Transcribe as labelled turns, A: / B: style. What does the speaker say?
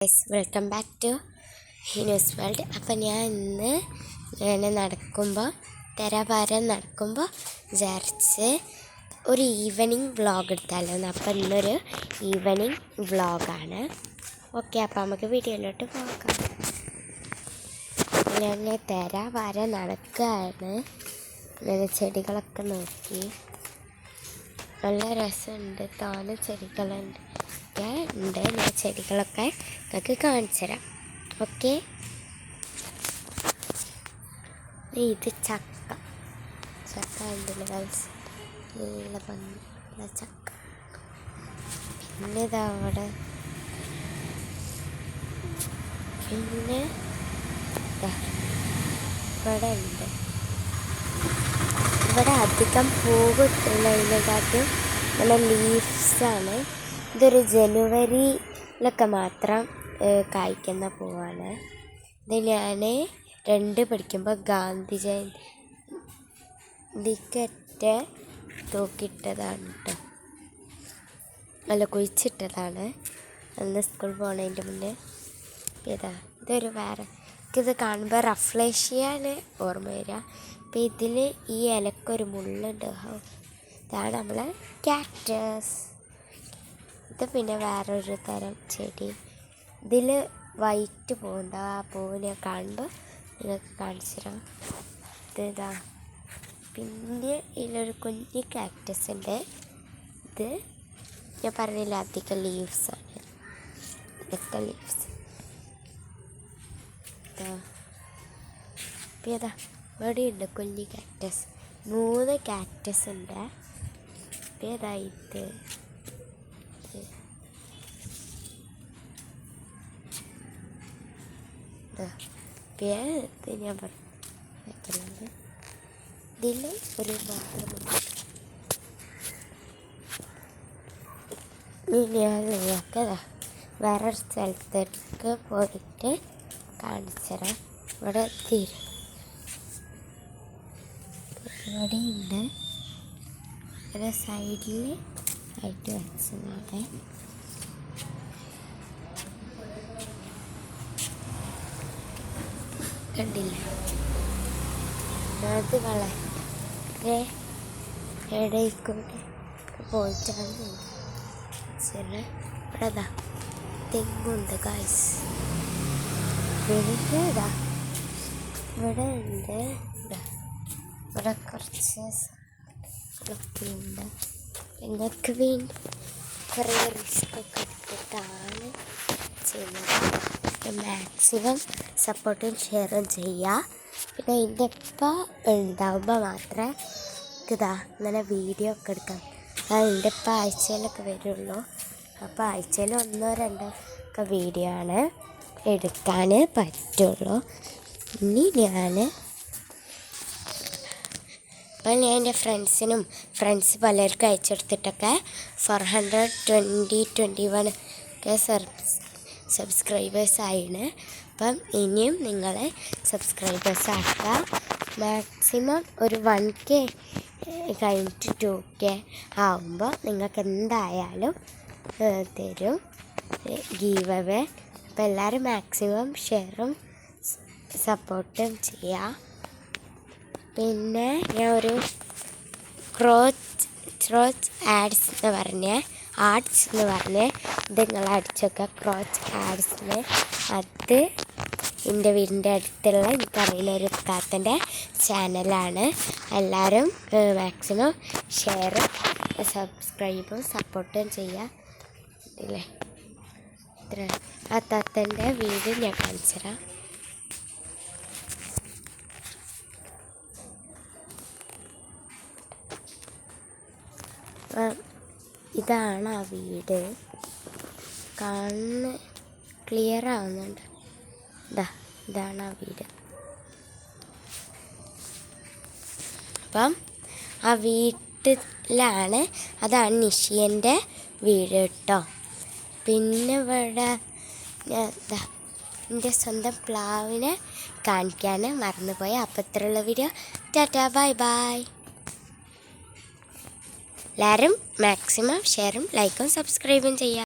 A: Welcome back to Hinu's world. അപ്പം ഞാൻ ഇന്ന് നടക്കുമ്പോൾ തെരവാരം നടക്കുമ്പോൾ വിചാരിച്ച് ഒരു ഈവനിങ് വ്ളോഗ് എടുത്താലോ. അപ്പം ഇന്നൊരു ഈവനിങ് വ്ളോഗാണ്. ഓക്കെ, അപ്പം നമുക്ക് വീഡിയോയിലോട്ട് പോകാം. ഞാൻ തെരവാരം നടക്കുകയാണ്. ചെടികളൊക്കെ നോക്കി നല്ല രസമുണ്ട്. തോനെ ചെടികളുണ്ട്. ഞാൻ ചെടികളൊക്കെ നിങ്ങൾക്ക് കാണിച്ചു തരാം. ഓക്കെ, ഇത് ചക്ക ഉണ്ടല്ലോ ഗൈസ്, നല്ല ഭംഗിയുള്ള ചക്ക. പിന്നെ ഇതവിടെ പിന്നെ ഇവിടെ ഉണ്ട്. ഇവിടെ അധികം പൂവ് ഉള്ളതിനെക്കാട്ടും നല്ല ലീവ്സാണ്. ഇതൊരു ജനുവരിയിലൊക്കെ മാത്രം കായ്ക്കുന്ന പൂവാണ്. ഇത് ഞാൻ 2 പഠിക്കുമ്പോൾ ഗാന്ധി ജയന്തിക്കറ്റ തൂക്കിയിട്ടതാണ് കേട്ടോ. അല്ല, കുഴിച്ചിട്ടതാണ് അന്ന് സ്കൂൾ പോകുന്നതിൻ്റെ മുന്നേ. ഇതൊരു വേറെ ഇത് കാണുമ്പോൾ റഫ്ലേഷ്യാണ് ഓർമ്മ വരിക. അപ്പം ഇതിൽ ഈ ഇലക്കൊരു മുള്ളുണ്ട്. ഇതാണ് നമ്മളെ കാക്ടസ്. ഇത് പിന്നെ വേറൊരു തരം ചെടി. ഇതിൽ വൈറ്റ് പൂവുണ്ട്. ആ പൂവിനെ കാണുമ്പോൾ നിങ്ങൾക്ക് കാണിച്ചു തരാം. ഇതാ. പിന്നെ ഇതിലൊരു കുഞ്ഞി കാക്ടസ് ഉണ്ട്. ഇത് ഞാൻ പറഞ്ഞില്ല, അധികം ലീവ്സാണ്. ഇതൊക്കെ ലീവ്സ്. പിന്നെ ഇവിടെയുണ്ട് കുഞ്ഞി കാക്ടസ്. 3 കാക്ടസ് ഉണ്ട്. പിന്നെ ഇത് പിന്നെ ഞാൻ വയ്ക്കുന്നുണ്ട്. ഇതിൽ ഒരു മാത്രമുണ്ട്. ഞാൻ നിങ്ങൾക്ക് വേറൊരു സ്ഥലത്തേക്ക് പോയിട്ട് കാണിച്ചു തരാം. ഇവിടെ ഇവിടെയുണ്ട്. ഒരു സൈഡിൽ ആയിട്ട് വെച്ചതാണ്. കണ്ടില്ല, അത് വളരെ ഇടയിക്കൂടെ പോയിട്ടാണ്. ഇവിടെ തെങ്ങുണ്ട് ഗൈസ്. പിന്നെ ഇവിടെ ഉണ്ട്. ഇവിടെ കുറച്ച് ഉണ്ട്. നിങ്ങൾക്ക് വേണ്ടി കുറേ റിസ്ക്കൊക്കെ എടുത്തിട്ടാണ് ചെയ്യുന്നത്. മാക്സിമം സപ്പോർട്ടും ഷെയറും ചെയ്യുക. പിന്നെ ഇതിൻ്റെ ഇപ്പം ഉണ്ടാകുമ്പോൾ മാത്രമേ ഇങ്ങനെ വീഡിയോ ഒക്കെ എടുക്കാം. അതിൻ്റെ ഇപ്പം ആഴ്ചയിലൊക്കെ വരുള്ളൂ. അപ്പോൾ ആഴ്ചയിൽ 1-2 ഒക്കെ വീഡിയോ ആണ് എടുക്കാൻ പറ്റുള്ളൂ. ഇനി ഞാൻ എൻ്റെ ഫ്രണ്ട്സ് പലർക്കും അയച്ചെടുത്തിട്ടൊക്കെ 421 ഒക്കെ സബ്സ്ക്രൈബേഴ്സ് ആയിന്. അപ്പം ഇനിയും നിങ്ങൾ സബ്സ്ക്രൈബേഴ്സ് ആക്കുക. മാക്സിമം ഒരു 1K കഴിഞ്ഞിട്ട് 2K ആകുമ്പോൾ നിങ്ങൾക്ക് എന്തായാലും തരും ഗീവ് അവേ. അപ്പോൾ എല്ലാവരും മാക്സിമം ഷെയറും സപ്പോർട്ടും ചെയ്യുക. പിന്നെ ഞാൻ ഒരു ക്രോച്ച് ആർട്സ് എന്ന് പറഞ്ഞ് ഇത് നിങ്ങൾ അടിച്ചൊക്കെ ക്രോച്ച് ആഡ്സിന്. അത് എൻ്റെ വീടിൻ്റെ അടുത്തുള്ള എനിക്കറിയുന്ന ഒരു താത്തൻ്റെ ചാനലാണ്. എല്ലാവരും മാക്സിമം ഷെയറും സബ്സ്ക്രൈബും സപ്പോർട്ടും ചെയ്യുക. ഇല്ലേ, ആ താത്തൻ്റെ വീഡിയോ ഞാൻ കാണിച്ചു തരാം. ഇതാണ് ആ വീട്. ക്ലിയർ ആവുന്നുണ്ട്. ഇതാണ് ആ വീട്. അപ്പം ആ വീട്ടിലാണ്, അതാണ് നിഷിയൻ്റെ വീട് കേട്ടോ. പിന്നെ ഇവിടെ എൻ്റെ സ്വന്തം പ്ലാവിനെ കാണിക്കാൻ മറന്നുപോയി. അപ്പം ഇത്രയുള്ള വീഡിയോ. Tata, bye bye. എല്ലാവരും മാക്സിമം ഷെയറും ലൈക്കും സബ്സ്ക്രൈബും ചെയ്യുക.